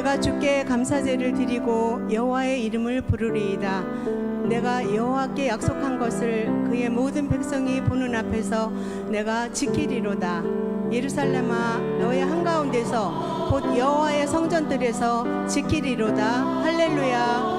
내가 주께 감사제를 드리고 여호와의 이름을 부르리이다. 내가 여호와께 약속한 것을 그의 모든 백성이 보는 앞에서 내가 지키리로다. 예루살렘아, 너의 한가운데서 곧 여호와의 성전들에서 지키리로다. 할렐루야.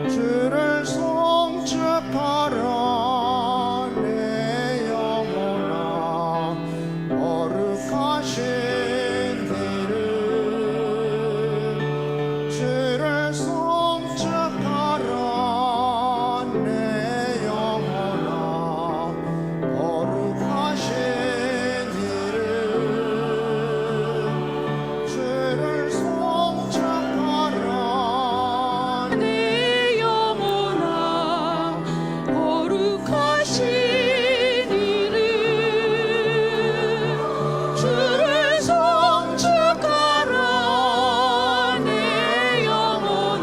주를 송축하라 내 영혼아 거룩하신 이름 주를 송축하라 내 영혼아 거룩하신 이름 주를 송축하라 내 영혼아 거룩하신 이름 주를 송축하라 내 영혼아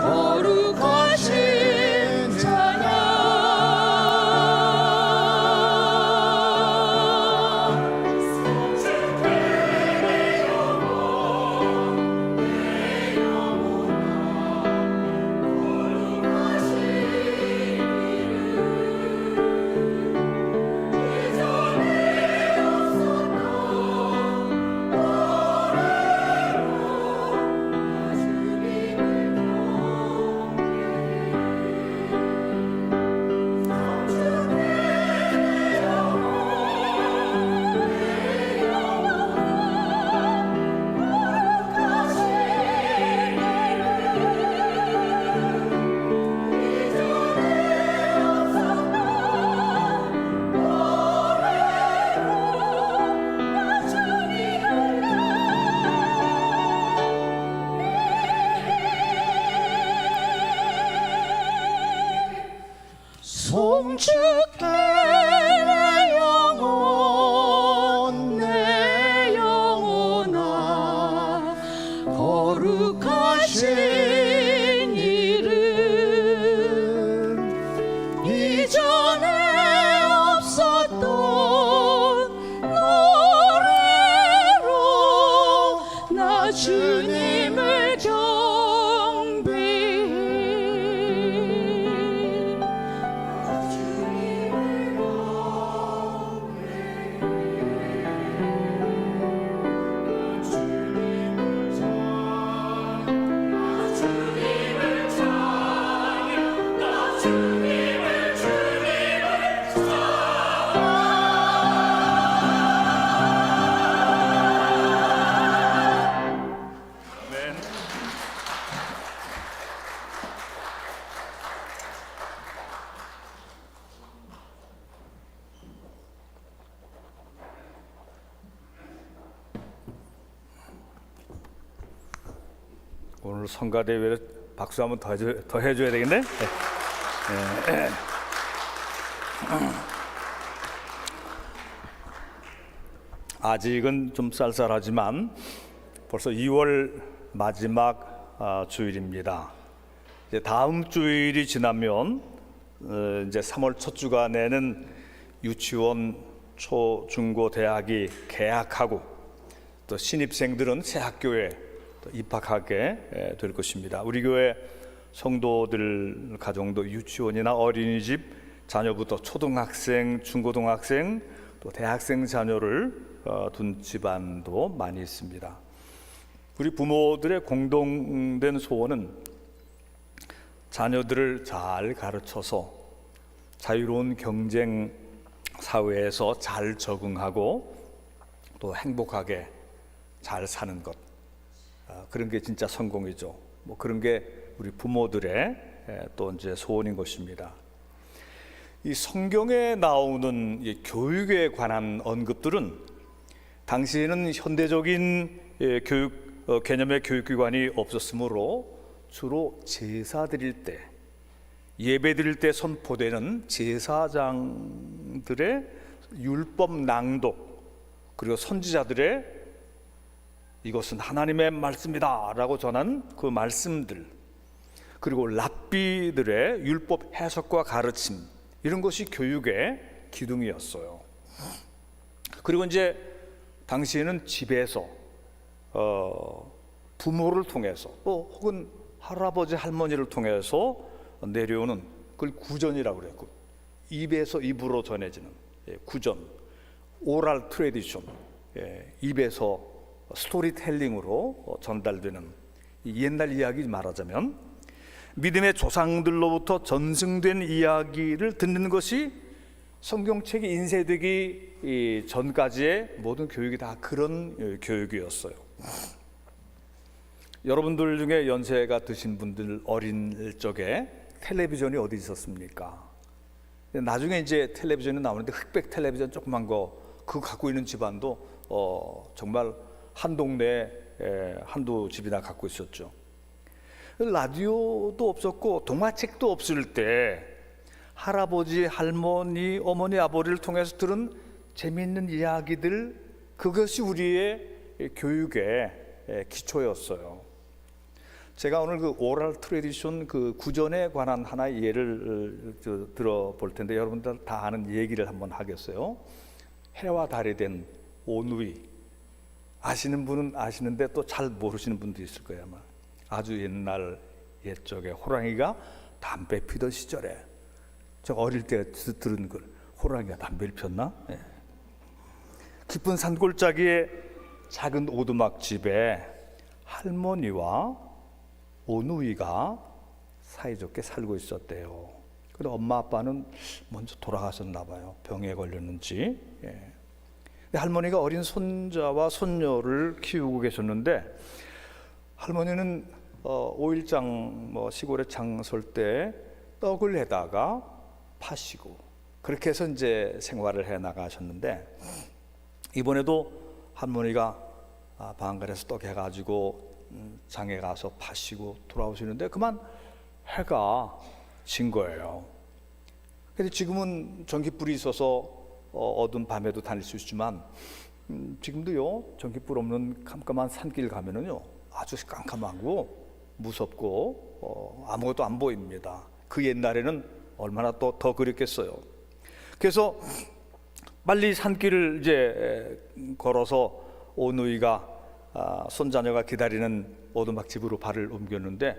거룩하신 찬양 송축해 내 영혼 내 영혼아 거룩하신 이름 이전에 없었던 노래로 나 주님을 경배해 오늘 성가대회를 박수 한번 더 해줘야 되겠네. 네. 아직은 좀 쌀쌀하지만 벌써 2월 마지막 주일입니다. 이제 다음 주일이 지나면 이제 3월 첫 주간에는 유치원, 초, 중고, 대학이 개학하고 또 신입생들은 새 학교에 입학하게 될 것입니다. 우리 교회 성도들 가정도 유치원이나 어린이집 자녀부터 초등학생, 중고등학생, 또 대학생 자녀를 둔 집안도 많이 있습니다. 우리 부모들의 공동된 소원은 자녀들을 잘 가르쳐서 자유로운 경쟁 사회에서 잘 적응하고 또 행복하게 잘 사는 것, 그런 게 진짜 성공이죠. 뭐 그런 게 우리 부모들의 또 이제 소원인 것입니다. 이 성경에 나오는 이 교육에 관한 언급들은 당시에는 현대적인 교육 개념의 교육기관이 없었으므로 주로 제사 드릴 때, 예배 드릴 때 선포되는 제사장들의 율법 낭독, 그리고 선지자들의 이것은 하나님의 말씀이다 라고 전한 그 말씀들, 그리고 랍비들의 율법 해석과 가르침, 이런 것이 교육의 기둥이었어요. 그리고 이제 당시에는 집에서 부모를 통해서 또 혹은 할아버지 할머니를 통해서 내려오는 그걸 구전이라고 그랬고, 입에서 입으로 전해지는 구전, 오랄 트레디션, 입에서 스토리텔링으로 전달되는 옛날 이야기 말하자면 믿음의 조상들로부터 전승된 이야기를 듣는 것이 성경책이 인쇄되기 전까지의 모든 교육이 다 그런 교육이었어요. 여러분들 중에 연세가 드신 분들 어린 적에 텔레비전이 어디 있었습니까? 나중에 이제 텔레비전이 나오는데 흑백 텔레비전 조그만 거 그거 갖고 있는 집안도 정말 한 동네에 한두 집이나 갖고 있었죠. 라디오도 없었고 동화책도 없을 때 할아버지, 할머니, 어머니, 아버지를 통해서 들은 재미있는 이야기들, 그것이 우리의 교육의 기초였어요. 제가 오늘 그 오랄 트레디션 그 구전에 관한 하나의 예를 들어볼 텐데 여러분들 다 아는 얘기를 한번 하겠어요. 해와 달이 된 오누이, 아시는 분은 아시는데 또 잘 모르시는 분도 있을 거예요 아마. 아주 옛날 옛적에 호랑이가 담배 피던 시절에, 제가 어릴 때 들은 걸, 호랑이가 담배를 폈나? 예. 깊은 산골짜기에 작은 오두막 집에 할머니와 오누이가 사이좋게 살고 있었대요. 근데 엄마 아빠는 먼저 돌아가셨나 봐요. 병에 걸렸는지. 예. 근데 할머니가 어린 손자와 손녀를 키우고 계셨는데, 할머니는 오일장 뭐 시골에 장 설 때 떡을 내다가 파시고 그렇게 해서 이제 생활을 해 나가셨는데, 이번에도 할머니가 방갈에서 떡 해가지고 장에 가서 파시고 돌아오시는데 그만 해가 진 거예요. 근데 지금은 전깃불이 있어서 어두운 밤에도 다닐 수 있지만 지금도요, 전깃불 없는 깜깜한 산길 가면은요 아주 깜깜하고 무섭고 아무것도 안 보입니다. 그 옛날에는 얼마나 또 더 그랬겠어요. 그래서 빨리 산길을 이제 걸어서 오누이가 손자녀가 기다리는 오두막 집으로 발을 옮겼는데,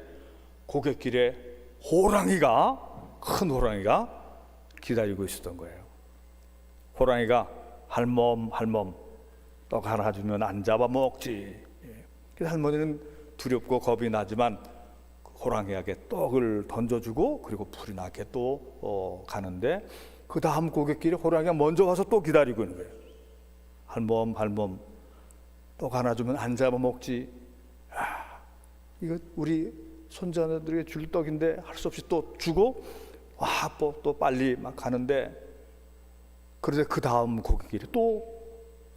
고갯길에 호랑이가, 큰 호랑이가 기다리고 있었던 거예요. 호랑이가 할멈 떡 하나 주면 안 잡아먹지. 그래서 할머니는 두렵고 겁이 나지만 호랑이에게 떡을 던져주고 그리고 불이 나게 또 가는데, 그 다음 고갯길에 호랑이가 먼저 와서 또 기다리고 있는 거예요. 할멈 떡 하나 주면 안 잡아먹지. 이거 우리 손자들에게 줄 떡인데 할 수 없이 또 주고 또 빨리 막 가는데, 그런데 그 다음 고갯길에 또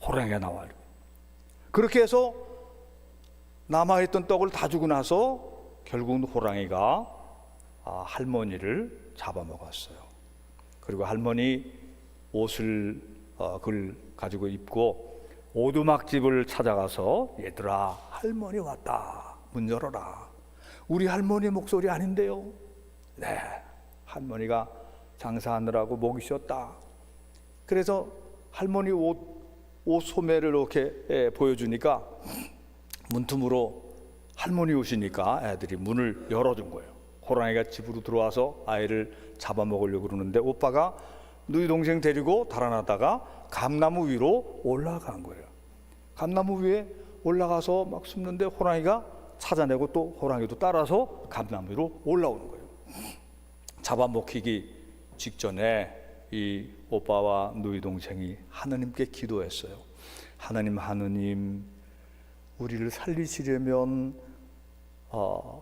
호랑이가 나와요. 그렇게 해서 남아있던 떡을 다 주고 나서 결국은 호랑이가 할머니를 잡아먹었어요. 그리고 할머니 옷을 그걸 가지고 입고 오두막집을 찾아가서, 얘들아 할머니 왔다, 문 열어라. 우리 할머니 목소리 아닌데요? 네, 할머니가 장사하느라고 목이 쉬었다. 그래서 할머니 옷 소매를 이렇게 보여주니까 문틈으로 할머니 오시니까 애들이 문을 열어준 거예요. 호랑이가 집으로 들어와서 아이를 잡아먹으려고 그러는데 오빠가 누이 동생 데리고 달아나다가 감나무 위로 올라간 거예요. 감나무 위에 올라가서 막 숨는데 호랑이가 찾아내고 또 호랑이도 따라서 감나무 위로 올라오는 거예요. 잡아먹히기 직전에 이 오빠와 누이 동생이 하느님께 기도했어요. 하느님, 우리를 살리시려면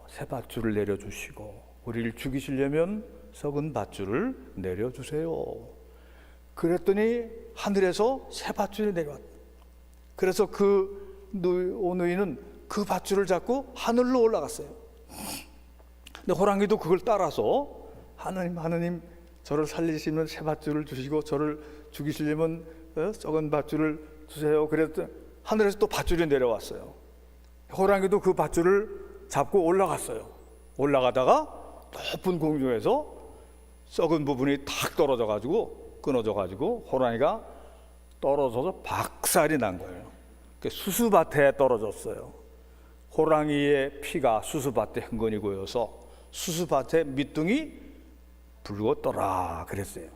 새 밧줄을 내려주시고 우리를 죽이시려면 썩은 밧줄을 내려주세요. 그랬더니 하늘에서 새 밧줄이 내려왔다. 그래서 그 오누이는 그 밧줄을 잡고 하늘로 올라갔어요. 근데 호랑이도 그걸 따라서 하느님 저를 살리시면 새 밧줄을 주시고 저를 죽이시려면 썩은 밧줄을 주세요. 그랬더니 하늘에서 또 밧줄이 내려왔어요. 호랑이도 그 밧줄을 잡고 올라갔어요. 올라가다가 높은 공중에서 썩은 부분이 탁 떨어져가지고 끊어져가지고 호랑이가 떨어져서 박살이 난 거예요. 수수밭에 떨어졌어요. 호랑이의 피가 수수밭에 흥건히 고여서 수수밭에 밑둥이 붉었더라 그랬어요.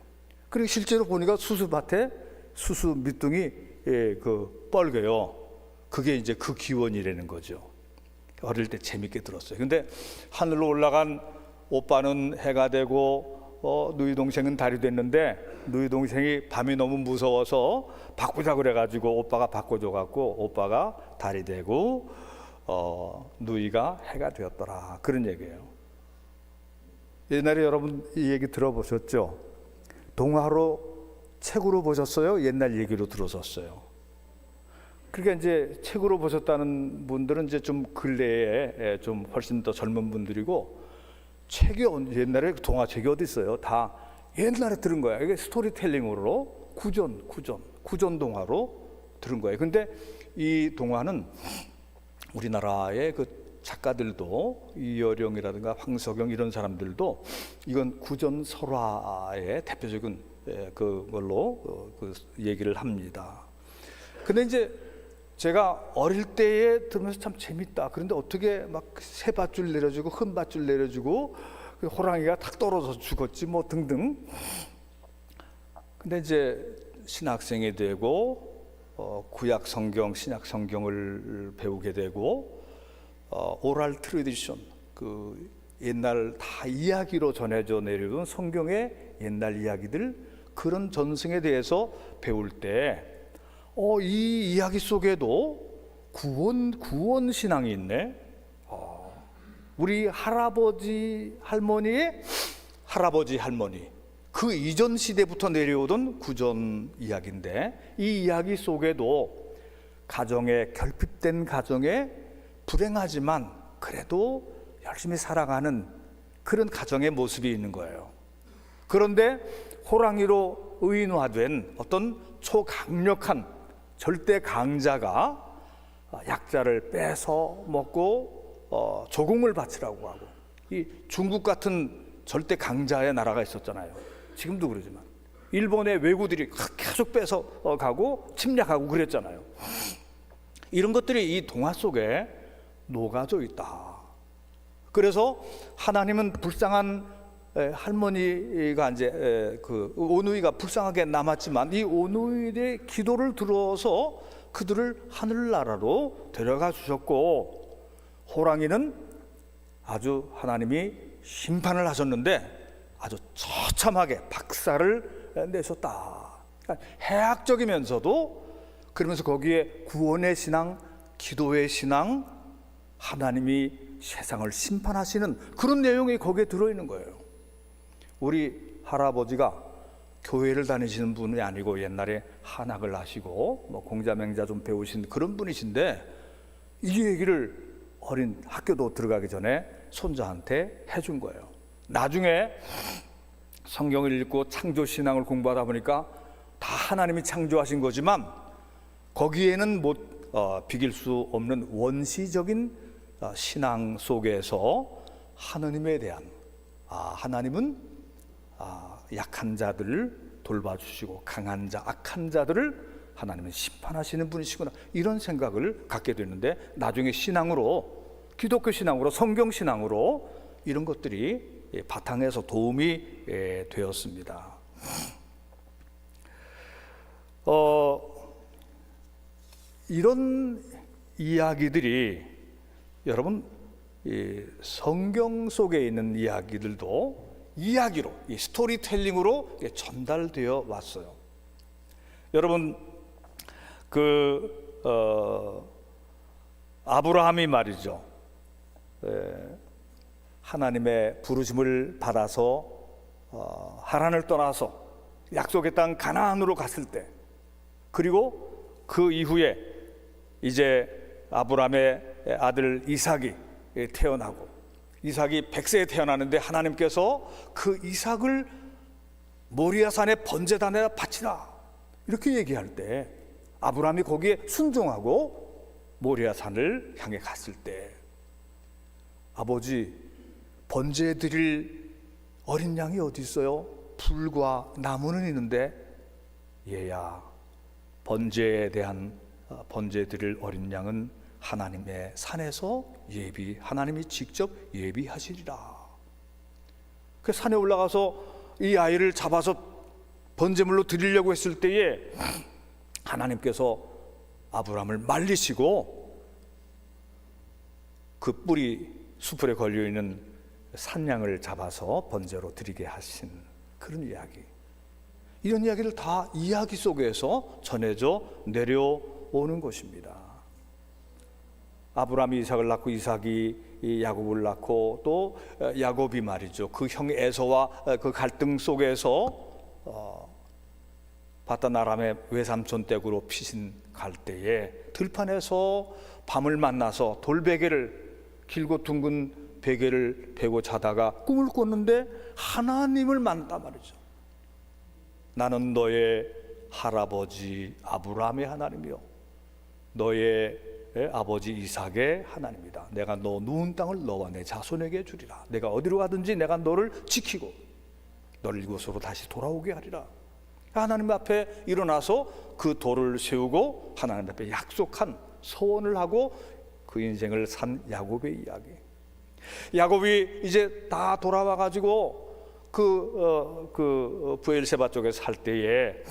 그리고 실제로 보니까 수수밭에 수수 밑둥이 그 뻘개요. 그게 이제 그 기원이라는 거죠. 어릴 때 재밌게 들었어요. 근데 하늘로 올라간 오빠는 해가 되고 누이 동생은 달이 됐는데 누이 동생이 밤이 너무 무서워서 바꾸자 그래가지고 오빠가 바꿔줘갖고 오빠가 달이 되고 누이가 해가 되었더라 그런 얘기예요. 옛날에 여러분 이 얘기 들어보셨죠? 동화로 책으로 보셨어요? 옛날 얘기로 들으셨어요? 그러니까 이제 책으로 보셨다는 분들은 이제 좀 근래에 좀 훨씬 더 젊은 분들이고 책이 옛날에 동화책이 어디 있어요? 다 옛날에 들은 거야. 이게 스토리텔링으로 구전 동화로 들은 거예요. 근데 이 동화는 우리나라의 그 작가들도 이여령이라든가 황석영 이런 사람들도 이건 구전 설화의 대표적인 그걸로 그 얘기를 합니다. 근데 이제 제가 어릴 때에 들으면서 참 재밌다. 그런데 어떻게 막 새 밧줄 내려주고 큰 밧줄 내려주고 호랑이가 탁 떨어져서 죽었지 뭐 등등. 근데 이제 신학생이 되고 구약 성경, 신약 성경을 배우게 되고 오랄 트래디션 그 옛날 다 이야기로 전해져 내려온 성경의 옛날 이야기들 그런 전승에 대해서 배울 때 이 이야기 속에도 구원 신앙이 있네. 우리 할아버지 할머니의 할아버지 할머니 그 이전 시대부터 내려오던 구전 이야기인데 이 이야기 속에도 가정에 결핍된 가정에 불행하지만 그래도 열심히 살아가는 그런 가정의 모습이 있는 거예요. 그런데 호랑이로 의인화된 어떤 초강력한 절대 강자가 약자를 뺏어 먹고 조공을 바치라고 하고 이 중국 같은 절대 강자의 나라가 있었잖아요. 지금도 그러지만 일본의 왜구들이 계속 뺏어 가고 침략하고 그랬잖아요. 이런 것들이 이 동화 속에 녹아져 있다. 그래서 하나님은 불쌍한 할머니가 이제 그 오누이가 불쌍하게 남았지만 이 오누이의 기도를 들어서 그들을 하늘나라로 데려가 주셨고 호랑이는 아주 하나님이 심판을 하셨는데 아주 처참하게 박살을 내셨다. 그러니까 해악적이면서도 그러면서 거기에 구원의 신앙, 기도의 신앙, 하나님이 세상을 심판하시는 그런 내용이 거기에 들어있는 거예요. 우리 할아버지가 교회를 다니시는 분이 아니고 옛날에 한학을 하시고 뭐 공자맹자 좀 배우신 그런 분이신데 이 얘기를 어린 학교도 들어가기 전에 손자한테 해준 거예요. 나중에 성경을 읽고 창조신앙을 공부하다 보니까 다 하나님이 창조하신 거지만 거기에는 비길 수 없는 원시적인 신앙 속에서 하나님에 대한 하나님은 약한 자들을 돌봐주시고 강한 자, 악한 자들을 하나님은 심판하시는 분이시구나 이런 생각을 갖게 되는데 나중에 신앙으로 기독교 신앙으로 성경 신앙으로 이런 것들이 바탕에서 도움이 되었습니다. 이런 이야기들이 여러분 성경 속에 있는 이야기들도 이야기로 스토리텔링으로 전달되어 왔어요. 여러분 아브라함이 말이죠, 하나님의 부르심을 받아서 하란을 떠나서 약속의 땅 가나안으로 갔을 때, 그리고 그 이후에 이제 아브라함의 아들 이삭이 태어나고, 이삭이 100세에 태어나는데 하나님께서 그 이삭을 모리아산의 번제단에 바치라 이렇게 얘기할 때, 아브라함이 거기에 순종하고 모리아산을 향해 갔을 때, 아버지, 번제 드릴 어린 양이 어디 있어요? 불과 나무는 있는데, 얘야, 번제에 대한 번제 드릴 어린 양은 하나님의 산에서 하나님이 직접 예비하시리라. 그 산에 올라가서 이 아이를 잡아서 번제물로 드리려고 했을 때에 하나님께서 아브라함을 말리시고 그 뿔이 수풀에 걸려있는 산양을 잡아서 번제로 드리게 하신 그런 이야기. 이런 이야기를 다 이야기 속에서 전해져 내려오는 것입니다. 아브라함이 이삭을 낳고 이삭이 야곱을 낳고 또 야곱이 말이죠, 그 형 에서와 그 갈등 속에서 바단 아람의 외삼촌 댁으로 피신 갈 때에 들판에서 밤을 만나서 돌베개를, 길고 둥근 베개를 베고 자다가 꿈을 꿨는데 하나님을 만났다 말이죠. 나는 너의 할아버지 아브라함의 하나님이요, 너의 아버지 이삭의 하나님이다. 내가 너 누운 땅을 너와 내 자손에게 주리라. 내가 어디로 가든지 내가 너를 지키고 너를 이곳으로 다시 돌아오게 하리라. 하나님 앞에 일어나서 그 돌을 세우고 하나님 앞에 약속한 소원을 하고 그 인생을 산 야곱의 이야기. 야곱이 이제 다 돌아와 가지고 그 부엘세바 쪽에 살 때에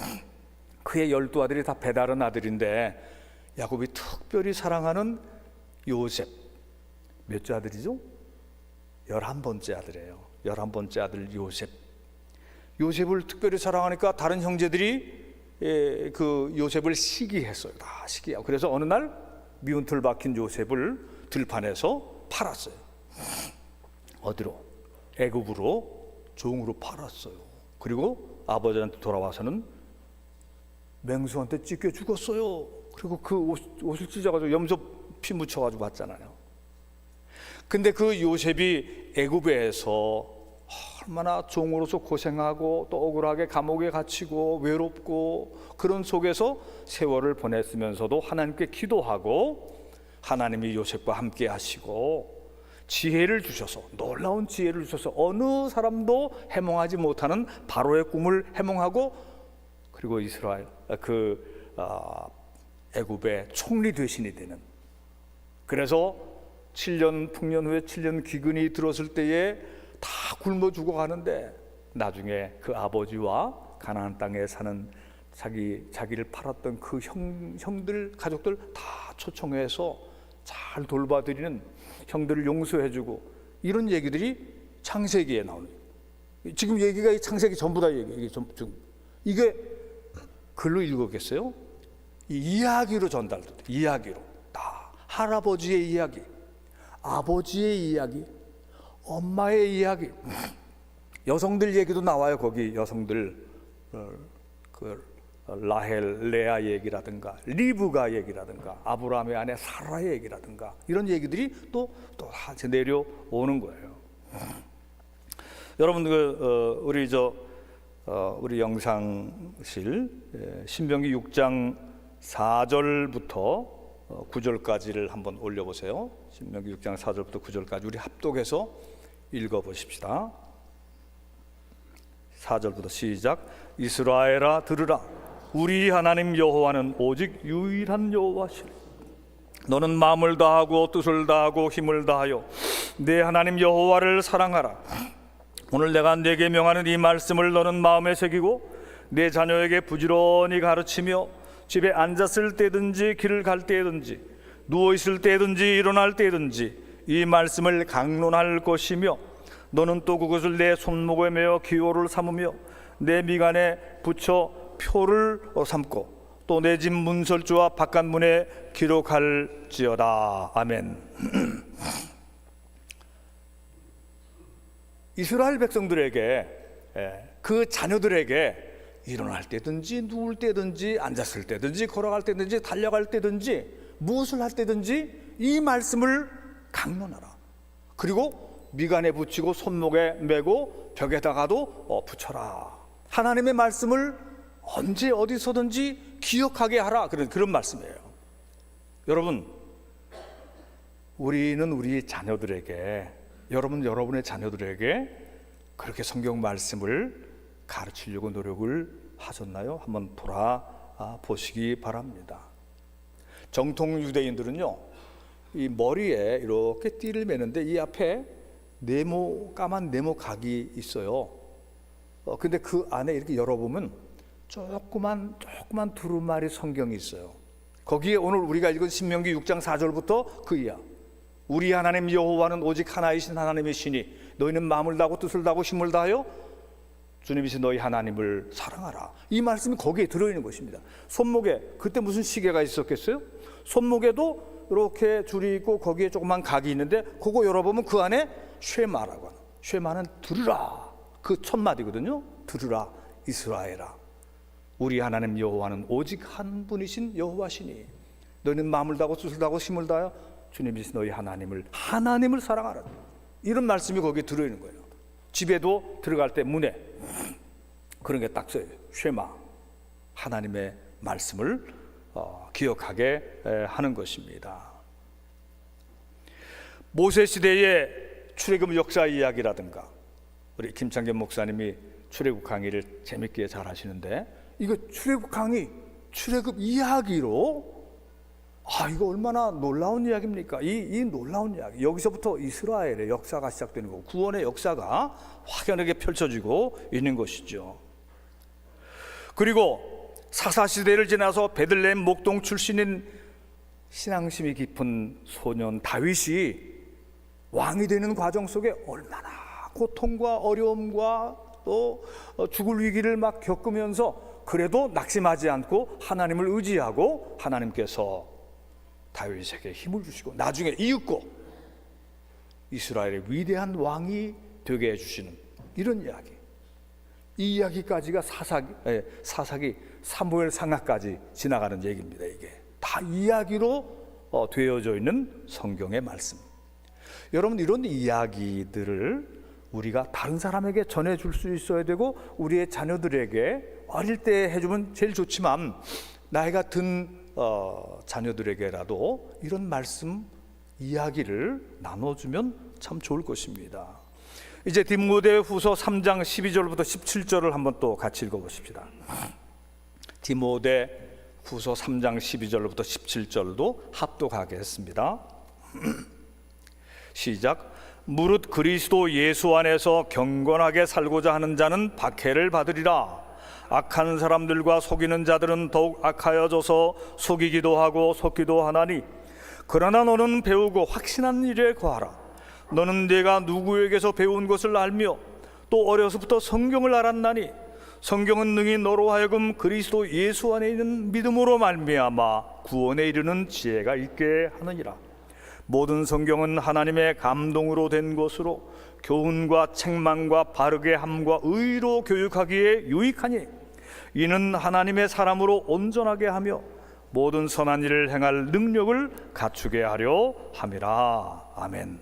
그의 12아들이 다 배다른 아들인데, 야곱이 특별히 사랑하는 요셉, 몇째 아들이죠? 11번째 아들이에요. 11번째 아들 요셉을 특별히 사랑하니까 다른 형제들이 그 요셉을 시기했어요. 다 시기하고. 그래서 어느 날 미운털 박힌 요셉을 들판에서 팔았어요. 어디로? 애굽으로 종으로 팔았어요. 그리고 아버지한테 돌아와서는 맹수한테 찢겨 죽었어요. 그리고 그 옷을 찢어가지고 염소 피 묻혀가지고 왔잖아요. 근데 그 요셉이 애굽에서 얼마나 종으로서 고생하고 또 억울하게 감옥에 갇히고 외롭고 그런 속에서 세월을 보냈으면서도 하나님께 기도하고 하나님이 요셉과 함께 하시고 지혜를 주셔서, 놀라운 지혜를 주셔서 어느 사람도 해몽하지 못하는 바로의 꿈을 해몽하고, 그리고 이스라엘 애굽의 총리 대신이 되는. 그래서 7년 풍년 후에 7년 기근이 들었을 때에 다 굶어 죽어가는데, 나중에 그 아버지와 가나안 땅에 사는 자기를 팔았던 그 형들 가족들 다 초청해서 잘 돌봐드리는, 형들을 용서해주고, 이런 얘기들이 창세기에 나오는. 지금 얘기가 창세기 전부 다 얘기예요. 이게 글로 읽었겠어요? 이야기로 전달돼요. 이야기로 다 할아버지의 이야기, 아버지의 이야기, 엄마의 이야기, 여성들 얘기도 나와요. 거기 여성들 라헬, 레아 얘기라든가 리브가 얘기라든가 아브라함의 아내 사라의 얘기라든가 이런 얘기들이 또 다 내려오는 거예요. 여러분들 우리 영상실 신명기 6장 4절부터 9절까지를 한번 올려보세요. 신명기 6장 4절부터 9절까지 우리 합독해서 읽어보십시다. 4절부터 시작. 이스라엘아 들으라. 우리 하나님 여호와는 오직 유일한 여호와시라. 너는 마음을 다하고 뜻을 다하고 힘을 다하여 내 하나님 여호와를 사랑하라. 오늘 내가 네게 명하는 이 말씀을 너는 마음에 새기고 내 자녀에게 부지런히 가르치며 집에 앉았을 때든지 길을 갈 때든지 누워 있을 때든지 일어날 때든지 이 말씀을 강론할 것이며, 너는 또 그것을 내 손목에 메어 기호를 삼으며 내 미간에 붙여 표를 삼고 또 내 집 문설주와 바깥문에 기록할지어다. 아멘. 이스라엘 백성들에게, 그 자녀들에게 일어날 때든지 누울 때든지 앉았을 때든지 걸어갈 때든지 달려갈 때든지 무엇을 할 때든지 이 말씀을 강론하라. 그리고 미간에 붙이고 손목에 메고 벽에다가도 붙여라. 하나님의 말씀을 언제 어디서든지 기억하게 하라. 그런 말씀이에요. 여러분, 우리는 우리 자녀들에게, 여러분의 자녀들에게 그렇게 성경 말씀을 가르치려고 노력을 하셨나요? 한번 돌아보시기 바랍니다. 정통 유대인들은요, 이 머리에 이렇게 띠를 매는데 이 앞에 까만 네모 각이 있어요. 근데 그 안에 이렇게 열어보면 조그만 두루마리 성경이 있어요. 거기에 오늘 우리가 읽은 신명기 6장 4절부터 그 이야. 우리 하나님 여호와는 오직 하나이신 하나님이시니 너희는 마음을 다하고 뜻을 다하고 힘을 다하여 주님이신 너희 하나님을 사랑하라. 이 말씀이 거기에 들어있는 것입니다. 손목에, 그때 무슨 시계가 있었겠어요? 손목에도 이렇게 줄이 있고 거기에 조그만 각이 있는데 그거 열어보면 그 안에 쉐마라고 하는, 쉐마는 들으라, 그 첫 마디거든요. 들으라 이스라엘아, 우리 하나님 여호와는 오직 한 분이신 여호와시니 너희는 마음을 다하고 뜻을 다하고 힘을 다하여 주님이신 너희 하나님을 사랑하라. 이런 말씀이 거기에 들어있는 거예요. 집에도 들어갈 때 문에 그런 게 딱 써요. 쉐마, 하나님의 말씀을 기억하게 하는 것입니다. 모세 시대의 출애굽 역사 이야기라든가, 우리 김창겸 목사님이 출애굽 강의를 재밌게 잘 하시는데, 이거 출애굽 강의, 출애굽 이야기로, 이거 얼마나 놀라운 이야기입니까? 이 놀라운 이야기, 여기서부터 이스라엘의 역사가 시작되는 거고 구원의 역사가 확연하게 펼쳐지고 있는 것이죠. 그리고 사사시대를 지나서 베들레헴 목동 출신인 신앙심이 깊은 소년 다윗이 왕이 되는 과정 속에 얼마나 고통과 어려움과 또 죽을 위기를 막 겪으면서 그래도 낙심하지 않고 하나님을 의지하고 하나님께서 다윗에게 힘을 주시고 나중에 이윽고 이스라엘의 위대한 왕이 되게 해주시는 이런 이야기. 이 이야기까지가 사사기 사무엘 상하까지 지나가는 얘기입니다. 이게 다 이야기로 되어져 있는 성경의 말씀. 여러분, 이런 이야기들을 우리가 다른 사람에게 전해줄 수 있어야 되고 우리의 자녀들에게 어릴 때 해주면 제일 좋지만 나이가 든 자녀들에게라도 이런 말씀 이야기를 나눠주면 참 좋을 것입니다. 이제 디모데후서 3장 12절부터 17절을 한번 또 같이 읽어보십시다. 디모데후서 3장 12절부터 17절도 합독하게 했습니다. 시작. 무릇 그리스도 예수 안에서 경건하게 살고자 하는 자는 박해를 받으리라. 악한 사람들과 속이는 자들은 더욱 악하여져서 속이기도 하고 속기도 하나니, 그러나 너는 배우고 확신한 일에 거하라. 너는 내가 누구에게서 배운 것을 알며 또 어려서부터 성경을 알았나니 성경은 능히 너로 하여금 그리스도 예수 안에 있는 믿음으로 말미암아 구원에 이르는 지혜가 있게 하느니라. 모든 성경은 하나님의 감동으로 된 것으로 교훈과 책망과 바르게 함과 의로 교육하기에 유익하니 이는 하나님의 사람으로 온전하게 하며 모든 선한 일을 행할 능력을 갖추게 하려 함이라. 아멘.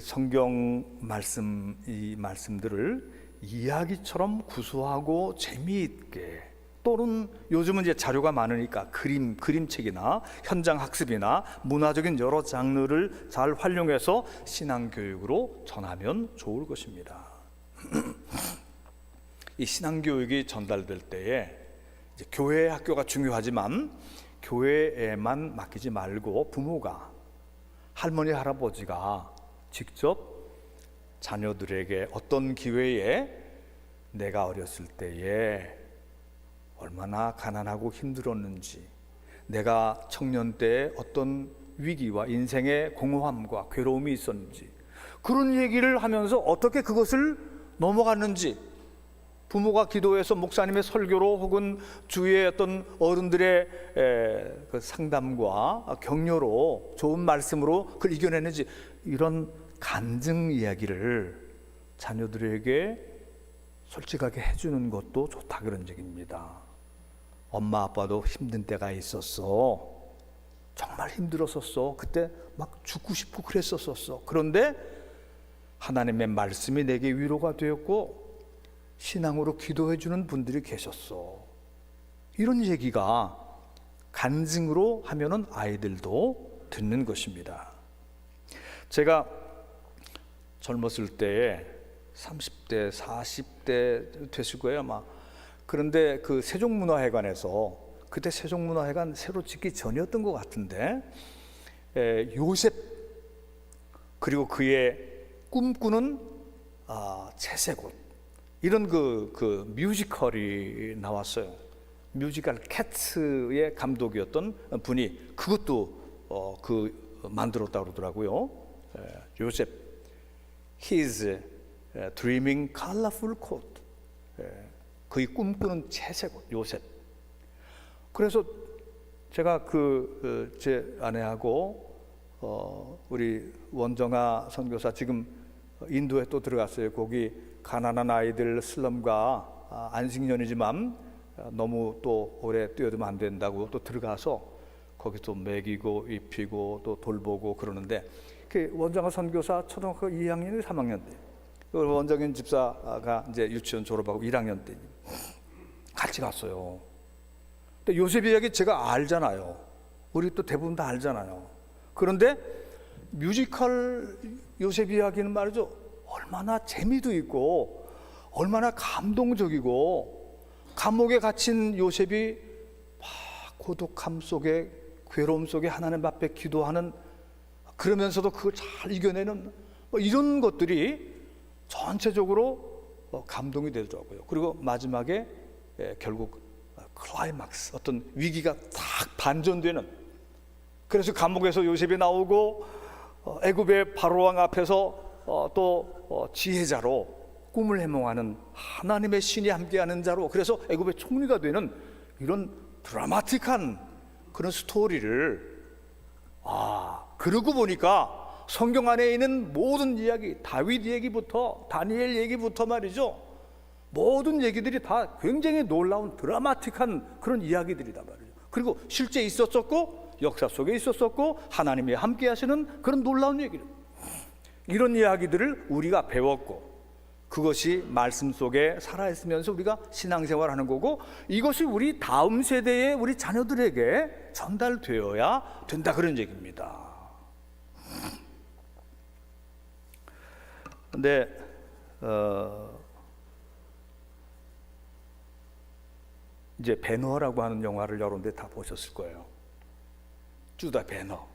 성경 말씀, 이 말씀들을 이야기처럼 구수하고 재미있게, 또는 요즘은 이제 자료가 많으니까 그림책이나 현장 학습이나 문화적인 여러 장르를 잘 활용해서 신앙 교육으로 전하면 좋을 것입니다. 이 신앙 교육이 전달될 때에 이제 교회 학교가 중요하지만 교회에만 맡기지 말고 부모가, 할머니 할아버지가 직접 자녀들에게 어떤 기회에 내가 어렸을 때에 얼마나 가난하고 힘들었는지, 내가 청년 때 어떤 위기와 인생의 공허함과 괴로움이 있었는지, 그런 얘기를 하면서 어떻게 그것을 넘어갔는지 부모가 기도해서 목사님의 설교로 혹은 주위의 어떤 어른들의 그 상담과 격려로 좋은 말씀으로 그걸 이겨내는지, 이런 간증 이야기를 자녀들에게 솔직하게 해주는 것도 좋다, 그런 얘기입니다. 엄마 아빠도 힘든 때가 있었어. 정말 힘들었었어. 그때 막 죽고 싶고 그랬었었어. 그런데 하나님의 말씀이 내게 위로가 되었고 신앙으로 기도해 주는 분들이 계셨어. 이런 얘기가 간증으로 하면은 아이들도 듣는 것입니다. 제가 젊었을 때에 30대, 40대 됐을 거예요, 아마. 그런데 그 세종문화회관에서, 그때 세종문화회관 새로 짓기 전이었던 것 같은데, 요셉 그리고 그의 꿈꾸는 채색옷, 이런 그 뮤지컬이 나왔어요. 뮤지컬 캣츠의 감독이었던 분이 그것도 만들었다 그러더라고요. 요셉, His Dreaming Colorful Coat, 그의 꿈꾸는 채색옷, 요셉. 그래서 제가 제 아내하고 우리 원정아 선교사, 지금 인도에 또 들어갔어요. 거기 가난한 아이들 슬럼과 안식년이지만 너무 또 오래 뛰어들면 안 된다고 또 들어가서 거기 또 먹이고 입히고 또 돌보고 그러는데, 그 원정아 선교사 초등학교 2학년, 3학년 때, 원정인 집사가 이제 유치원 졸업하고 1학년 때 같이 갔어요. 근데 요셉 이야기 제가 알잖아요. 우리 또 대부분 다 알잖아요. 그런데 뮤지컬 요셉 이야기는 말이죠, 얼마나 재미도 있고 얼마나 감동적이고, 감옥에 갇힌 요셉이 막 고독함 속에, 괴로움 속에 하나님 앞에 기도하는, 그러면서도 그걸 잘 이겨내는 이런 것들이 전체적으로 감동이 되더라고요. 그리고 마지막에 결국 클라이막스, 어떤 위기가 딱 반전되는, 그래서 감옥에서 요셉이 나오고 애굽의 바로왕 앞에서 또 지혜자로 꿈을 해몽하는, 하나님의 신이 함께하는 자로, 그래서 애굽의 총리가 되는 이런 드라마틱한 그런 스토리를, 그러고 보니까 성경 안에 있는 모든 이야기, 다윗 얘기부터 다니엘 얘기부터 말이죠, 모든 얘기들이 다 굉장히 놀라운 드라마틱한 그런 이야기들이다 말이죠. 그리고 실제 있었었고 역사 속에 있었었고 하나님이 함께 하시는 그런 놀라운 얘기를, 이런 이야기들을 우리가 배웠고, 그것이 말씀 속에 살아있으면서 우리가 신앙생활하는 거고, 이것이 우리 다음 세대의 우리 자녀들에게 전달되어야 된다, 그런 얘기입니다. 근데 이제 배너라고 하는 영화를 여러분들 다 보셨을 거예요. 주다 배너.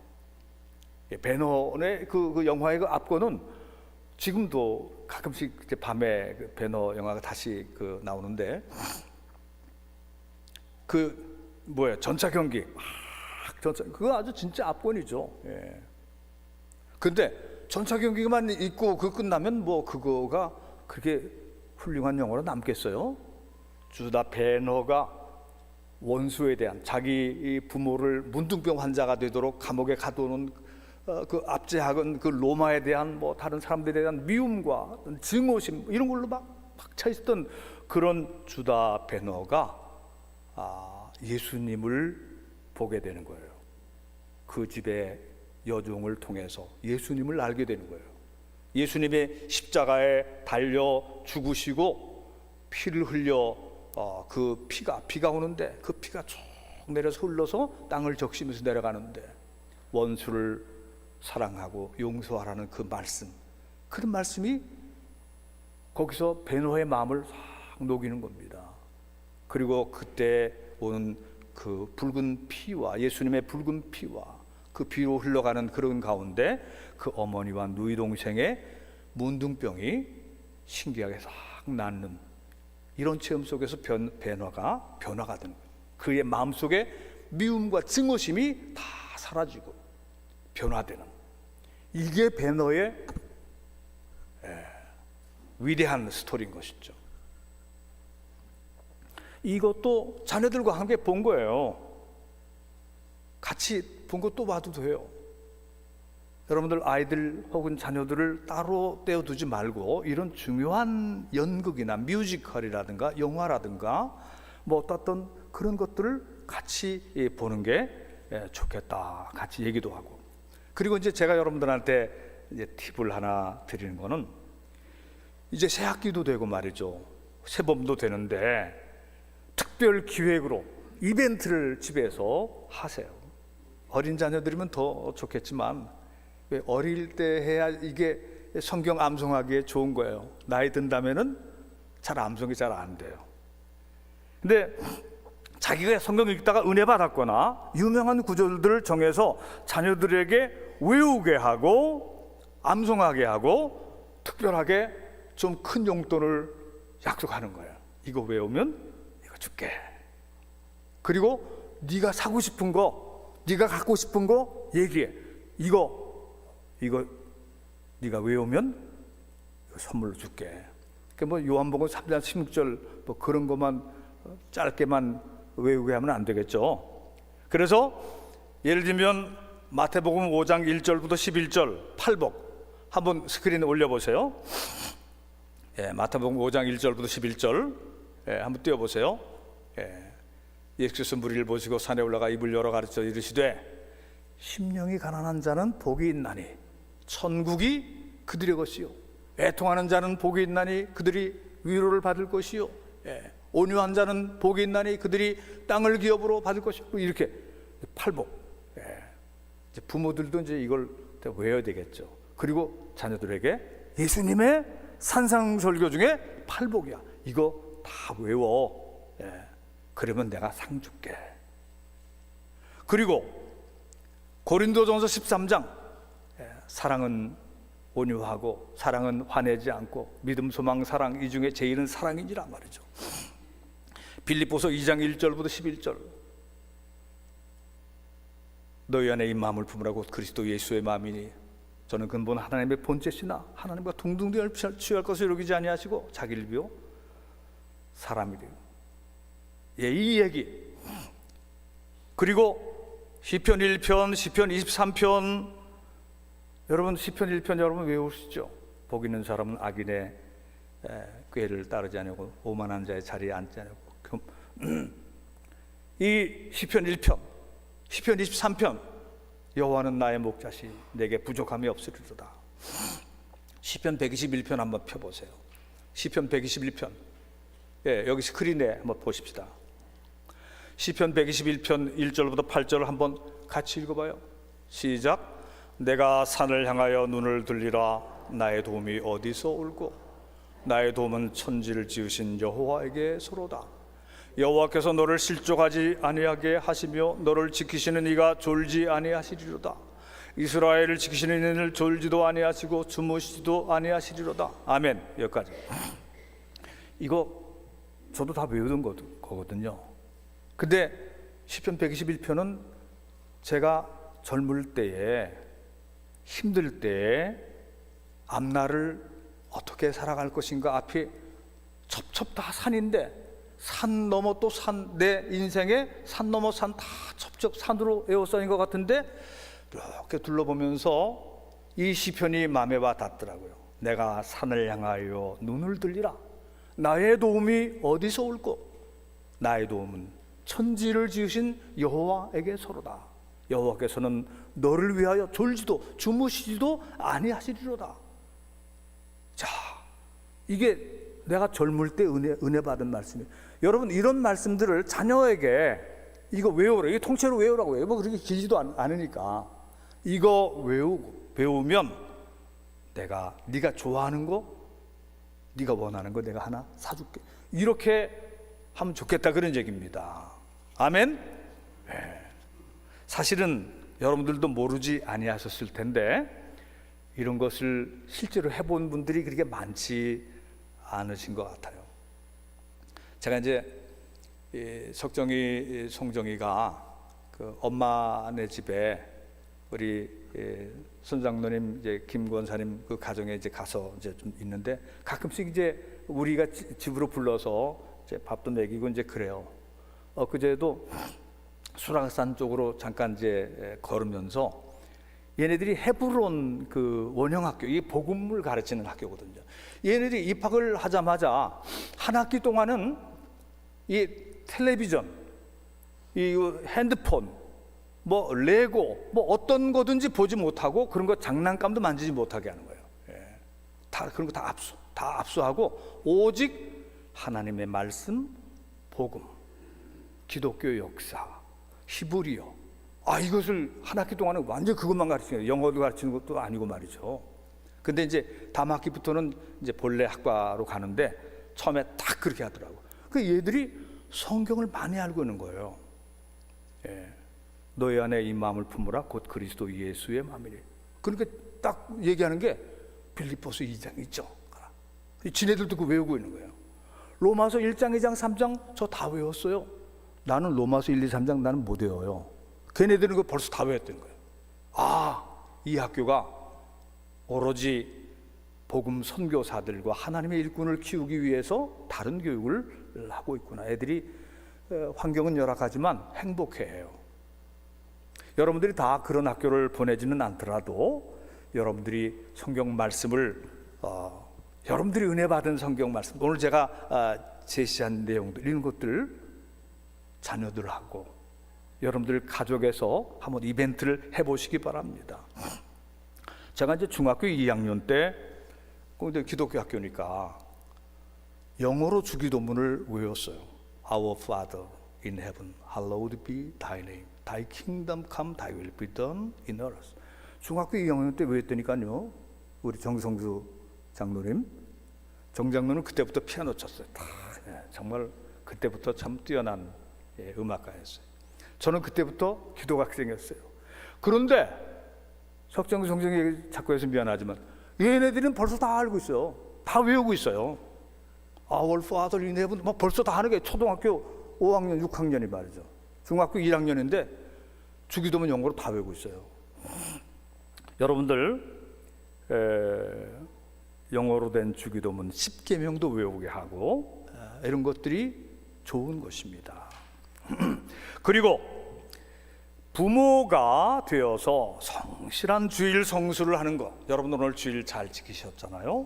배너의 그 영화의 그 앞권은 지금도 가끔씩 이제 밤에 그 배너 영화가 다시 나오는데, 전차 경기, 그거 아주 진짜 압권이죠. 예. 근데 전차 경기만 있고 그 끝나면 그거가 그렇게 훌륭한 영화로 남겠어요? 주다 배너가 원수에 대한, 자기 부모를 문둥병 환자가 되도록 감옥에 가두는 그 압제하건 그 로마에 대한 다른 사람들에 대한 미움과 증오심, 이런 걸로 막 차 있었던 그런 주다 배너가 예수님을 보게 되는 거예요. 그 집의 여종을 통해서 예수님을 알게 되는 거예요. 예수님의 십자가에 달려 죽으시고 피를 흘려 그 비가 오는데 그 피가 쭉 내려서 흘러서 땅을 적시면서 내려가는데, 원수를 사랑하고 용서하라는 그 말씀, 그런 말씀이 거기서 베노의 마음을 싹 녹이는 겁니다. 그리고 그때 오는 그 붉은 피와, 예수님의 붉은 피와 그 피로 흘러가는 그런 가운데 그 어머니와 누이 동생의 문둥병이 신기하게 싹 낫는, 이런 체험 속에서 변화가 되는 거예요. 그의 마음속에 미움과 증오심이 다 사라지고 변화되는, 이게 배너의 위대한 스토리인 것이죠. 이것도 자녀들과 함께 본 거예요. 같이 본 것도 봐도 돼요. 여러분들 아이들 혹은 자녀들을 따로 떼어두지 말고 이런 중요한 연극이나 뮤지컬이라든가 영화라든가 뭐 어떤 그런 것들을 같이 보는 게 좋겠다. 같이 얘기도 하고. 그리고 이제 제가 여러분들한테 이제 팁을 하나 드리는 거는, 이제 새 학기도 되고 말이죠. 새봄도 되는데 특별 기획으로 이벤트를 집에서 하세요. 어린 자녀들이면 더 좋겠지만 왜 어릴 때 해야 이게 성경 암송하기에 좋은 거예요. 나이 든다면은 잘 암송이 잘 안 돼요. 근데 자기가 성경 읽다가 은혜 받았거나 유명한 구절들을 정해서 자녀들에게 외우게 하고 암송하게 하고 특별하게 좀 큰 용돈을 약속하는 거예요. 이거 외우면 이거 줄게. 그리고 네가 사고 싶은 거, 네가 갖고 싶은 거 얘기해. 이거 네가 외우면 이거 선물로 줄게. 뭐 요한복음 3장 16절 뭐 그런 것만 짧게만 외우게 하면 안 되겠죠. 그래서 예를 들면 마태복음 5장 1절부터 11절 팔복 한번 스크린에 올려보세요. 마태복음 5장 1절부터 11절 한번 띄워보세요. 예수께서 무리를 보시고 산에 올라가 입을 열어 가르쳐 이르시되 심령이 가난한 자는 복이 있나니 천국이 그들의 것이요, 애통하는 자는 복이 있나니 그들이 위로를 받을 것이요, 온유한 자는 복이 있나니 그들이 땅을 기업으로 받을 것이요. 이렇게 팔복. 이제 부모들도 이제 이걸 외워야 되겠죠. 그리고 자녀들에게 예수님의 산상설교 중에 팔복이야. 이거 다 외워. 그러면 내가 상 줄게. 그리고 고린도전서 13장 사랑은 온유하고 사랑은 화내지 않고 믿음, 소망, 사랑 이 중에 제일은 사랑이니라 말이죠. 빌립보서 2장 1절부터 11절 너희 안에 이 마음을 품으라고 그리스도 예수의 마음이니 저는 근본 하나님의 본체시나 하나님과 동등되어 취할 것을 여기지 아니하시고 자기를 비워 사람이래요. 이 얘기. 그리고 시편 1편, 시편 23편. 여러분 시편 1편 여러분 외우시죠? 복 있는 사람은 악인의 꾀를 따르지 않고 오만한 자의 자리에 앉지 않고. 이 시편 1편, 시편 23편 여호와는 나의 목자시 내게 부족함이 없으리로다. 시편 121편 한번 펴보세요. 시편 121편 여기 스크린에 한번 보십시다. 시편 121편 1절부터 8절을 한번 같이 읽어봐요. 시작. 내가 산을 향하여 눈을 들리라. 나의 도움이 어디서 올고 나의 도움은 천지를 지으신 여호와에게서로다. 여호와께서 너를 실족하지 아니하게 하시며 너를 지키시는 이가 졸지 아니하시리로다. 이스라엘을 지키시는 이는 졸지도 아니하시고 주무시지도 아니하시리로다. 아멘. 여기까지. 이거 저도 다 외우던 거거든요. 근데 시편 121편은 제가 젊을 때에 힘들 때에 앞날을 어떻게 살아갈 것인가, 앞이 첩첩 다 산인데 산 넘어 또 산, 내 인생에 산 넘어 산 다 첩첩 산으로 에워싸인 것 같은데 이렇게 둘러보면서 이 시편이 마음에 와 닿더라고요. 내가 산을 향하여 눈을 들리라. 나의 도움이 어디서 올꼬? 나의 도움은 천지를 지으신 여호와에게서로다. 여호와께서는 너를 위하여 졸지도 주무시지도 아니하시리로다. 자, 이게 내가 젊을 때 은혜 받은 말씀이에요. 여러분 이런 말씀들을 자녀에게 이거 외우라. 이게 통째로 외우라고 해요. 뭐 그렇게 길지도 않으니까 이거 배우면 네가 좋아하는 거, 네가 원하는 거 내가 하나 사줄게. 이렇게 하면 좋겠다 그런 얘기입니다. 아멘. 네. 사실은 여러분들도 모르지 아니하셨을 텐데 이런 것을 실제로 해본 분들이 그렇게 많지 않으신 것 같아요. 제가 이제 석정이 송정이가 그 엄마네 집에 우리 손장로님 이제 김 권사님 그 가정에 이제 가서 이제 좀 있는데 가끔씩 이제 우리가 집으로 불러서 이제 밥도 먹이고 이제 그래요. 그제도 수락산 쪽으로 잠깐 이제 걸으면서 얘네들이 헤브론 그 원형학교, 이 복음을 가르치는 학교거든요. 얘네들이 입학을 하자마자 한 학기 동안은 이 텔레비전, 이 핸드폰, 뭐 레고, 뭐 어떤 거든지 보지 못하고 그런 거 장난감도 만지지 못하게 하는 거예요. 다 그런 거 다 압수하고 오직 하나님의 말씀, 복음, 기독교 역사, 히브리어, 이것을 한 학기 동안은 완전 그것만 가르치는 거예요. 영어도 가르치는 것도 아니고 말이죠. 근데 이제 다음 학기부터는 이제 본래 학과로 가는데 처음에 딱 그렇게 하더라고. 그 얘들이 성경을 많이 알고 있는 거예요. 너희 안에 이 마음을 품으라 곧 그리스도 예수의 마음이니. 그러니까 딱 얘기하는 게 빌립보서 2장 있죠. 지네들도 그 외우고 있는 거예요. 로마서 1장, 2장, 3장 저 다 외웠어요. 나는 로마서 1, 2, 3장 나는 못 외워요. 걔네들은 그거 벌써 다 외웠다는 거예요. 이 학교가 오로지 복음 선교사들과 하나님의 일꾼을 키우기 위해서 다른 교육을 하고 있구나. 애들이 환경은 열악하지만 행복해해요. 여러분들이 다 그런 학교를 보내지는 않더라도 여러분들이 성경 말씀을 여러분들이 은혜 받은 성경 말씀, 오늘 제가 제시한 내용들, 이런 것들 자녀들하고 여러분들 가족에서 한번 이벤트를 해보시기 바랍니다. 제가 이제 중학교 2학년 때, 근데 기독교 학교니까 영어로 주기도문을 외웠어요. Our Father in heaven, hallowed be thy name. Thy kingdom come, thy will be done in earth. 중학교 2학년 때 외웠다니까요. 우리 정성수 장로님, 정장로는 그때부터 피아노 쳤어요. 정말 그때부터 참 뛰어난 음악가였어요. 저는 그때부터 기독학생이었어요. 그런데 석정수 선생님이 자꾸 해서 미안하지만 얘네들은 벌써 다 알고 있어요. 다 외우고 있어요. Our Father in heaven, 벌써 다 하는 게 초등학교 5학년, 6학년이 말이죠. 중학교 1학년인데 주기도문 영어로 다 외우고 있어요. 여러분들 영어로 된 주기도문 10계명도 외우게 하고 이런 것들이 좋은 것입니다. 그리고 부모가 되어서 성실한 주일 성수를 하는 것. 여러분 오늘 주일 잘 지키셨잖아요.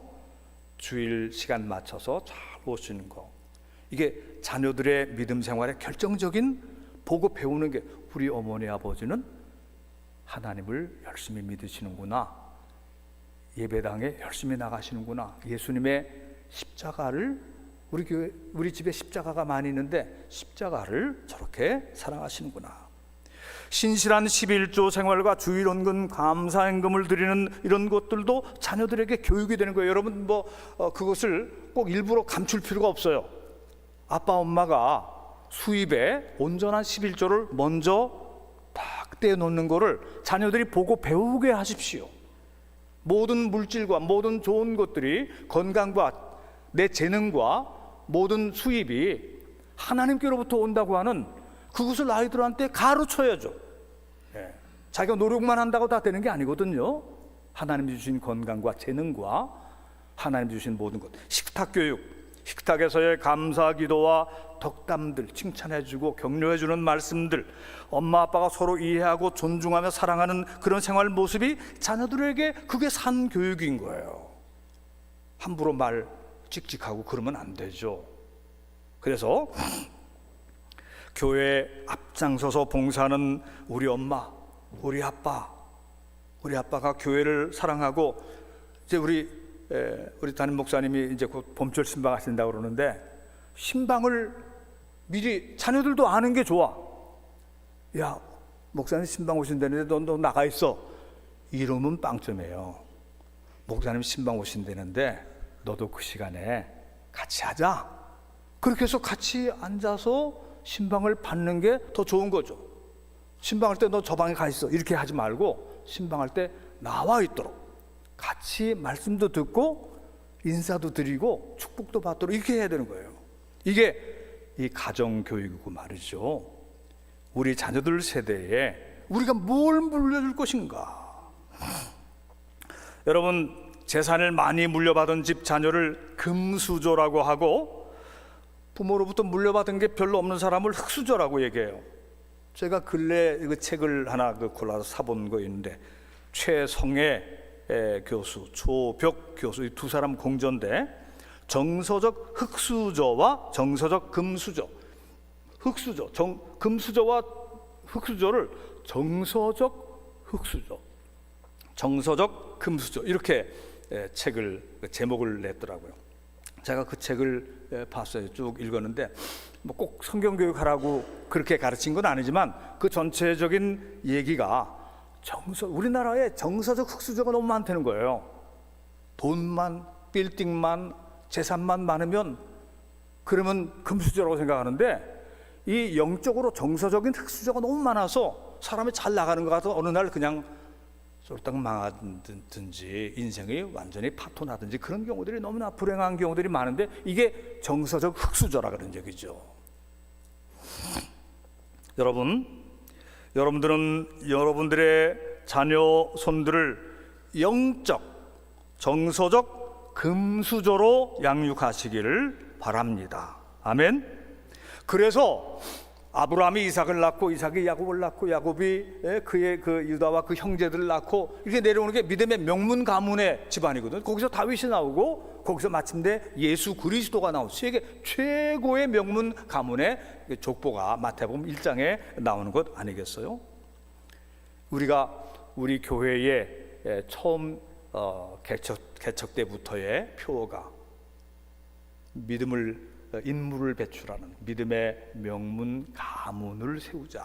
주일 시간 맞춰서 잘 오시는 거. 이게 자녀들의 믿음 생활에 결정적인 보고 배우는 게, 우리 어머니 아버지는 하나님을 열심히 믿으시는구나, 예배당에 열심히 나가시는구나, 예수님의 십자가를, 우리 교회, 우리 집에 십자가가 많이 있는데 십자가를 저렇게 사랑하시는구나. 신실한 11조 생활과 주일 헌금, 감사 헌금을 드리는 이런 것들도 자녀들에게 교육이 되는 거예요. 여러분 그것을 꼭 일부러 감출 필요가 없어요. 아빠 엄마가 수입에 온전한 11조를 먼저 딱 떼놓는 거를 자녀들이 보고 배우게 하십시오. 모든 물질과 모든 좋은 것들이, 건강과 내 재능과 모든 수입이 하나님께로부터 온다고 하는 그것을 아이들한테 가르쳐야죠. 자기가 노력만 한다고 다 되는 게 아니거든요. 하나님 주신 건강과 재능과 하나님 주신 모든 것, 식탁 교육, 식탁에서의 감사 기도와 덕담들, 칭찬해주고 격려해주는 말씀들, 엄마 아빠가 서로 이해하고 존중하며 사랑하는 그런 생활 모습이 자녀들에게 그게 산 교육인 거예요. 함부로 말 찍찍하고 그러면 안 되죠. 그래서 교회에 앞장서서 봉사하는 우리 엄마, 우리 아빠가 교회를 사랑하고, 이제 우리 담임 목사님이 이제 곧 봄철 신방 하신다고 그러는데, 신방을 미리 자녀들도 아는 게 좋아. 야, 목사님 신방 오신다는데 너 나가 있어. 이러면 빵점이에요. 목사님 신방 오신다는데 너도 그 시간에 같이 하자. 그렇게 해서 같이 앉아서 신방을 받는 게 더 좋은 거죠. 신방할 때 너 저 방에 가 있어, 이렇게 하지 말고 신방할 때 나와 있도록 같이 말씀도 듣고 인사도 드리고 축복도 받도록 이렇게 해야 되는 거예요. 이게 이 가정교육이고 말이죠. 우리 자녀들 세대에 우리가 뭘 물려줄 것인가. 여러분, 재산을 많이 물려받은 집 자녀를 금수저라고 하고, 부모로부터 물려받은 게 별로 없는 사람을 흙수저라고 얘기해요. 제가 근래 그 책을 하나 골라서 사본 거 있는데, 최성애 교수, 조벽 교수, 이 두 사람 공저인데, 정서적 흙수저와 정서적 금수저. 흙수저, 금수저와 흙수저를 정서적 흙수저, 정서적 금수저, 이렇게 책을, 제목을 냈더라고요. 제가 그 책을 봤어요. 쭉 읽었는데, 뭐 꼭 성경교육하라고 그렇게 가르친 건 아니지만 그 전체적인 얘기가 우리나라에 정서적 흙수저가 너무 많다는 거예요. 돈만, 빌딩만, 재산만 많으면 그러면 금수저라고 생각하는데, 이 영적으로 정서적인 흙수저가 너무 많아서 사람이 잘 나가는 것 같아서 어느 날 그냥 쫄딱 망하든지 인생이 완전히 파토나든지 그런 경우들이 너무나 불행한 경우들이 많은데, 이게 정서적 흙수저라 그런 얘기죠. 여러분들은 여러분들의 자녀 손들을 영적 정서적 금수저로 양육하시기를 바랍니다. 아멘. 그래서 아브라함이 이삭을 낳고, 이삭이 야곱을 낳고, 야곱이 그의 그 유다와 그 형제들을 낳고, 이렇게 내려오는 게 믿음의 명문 가문의 집안이거든. 거기서 다윗이 나오고, 거기서 마침내 예수 그리스도가 나오고, 세계 최고의 명문 가문의 족보가 마태복음 1장에 나오는 것 아니겠어요? 우리 교회의 처음 개척 때부터의 표어가 인물을 배출하는 믿음의 명문 가문을 세우자.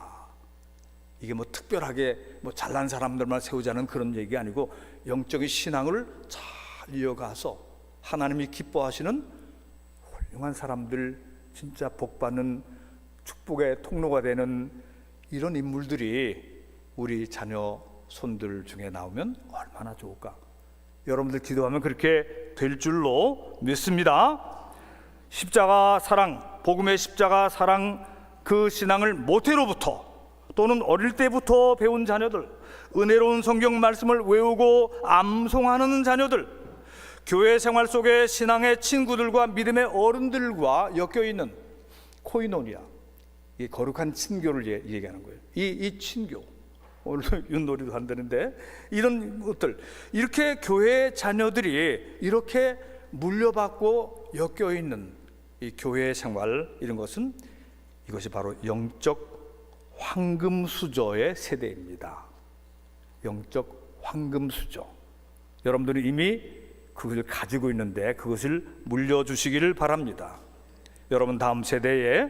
이게 뭐 특별하게 뭐 잘난 사람들만 세우자는 그런 얘기 아니고, 영적인 신앙을 잘 이어가서 하나님이 기뻐하시는 훌륭한 사람들, 진짜 복받는 축복의 통로가 되는 이런 인물들이 우리 자녀 손들 중에 나오면 얼마나 좋을까. 여러분들 기도하면 그렇게 될 줄로 믿습니다. 십자가 사랑, 복음의 십자가 사랑, 그 신앙을 모태로부터 또는 어릴 때부터 배운 자녀들, 은혜로운 성경 말씀을 외우고 암송하는 자녀들, 교회 생활 속에 신앙의 친구들과 믿음의 어른들과 엮여있는 코이노니아, 이 거룩한 친교를 얘기하는 거예요. 이 친교, 오늘도 윷놀이도 한다는데, 이런 것들, 이렇게 교회 자녀들이 이렇게 물려받고 엮여있는 이 교회 생활, 이런 것은 이것이 바로 영적 황금수저의 세대입니다. 영적 황금수저. 여러분들은 이미 그것을 가지고 있는데 그것을 물려주시기를 바랍니다. 여러분 다음 세대에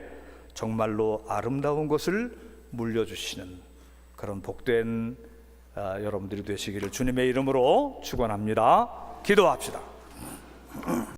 정말로 아름다운 것을 물려주시는 그런 복된 여러분들이 되시기를 주님의 이름으로 축원합니다. 기도합시다.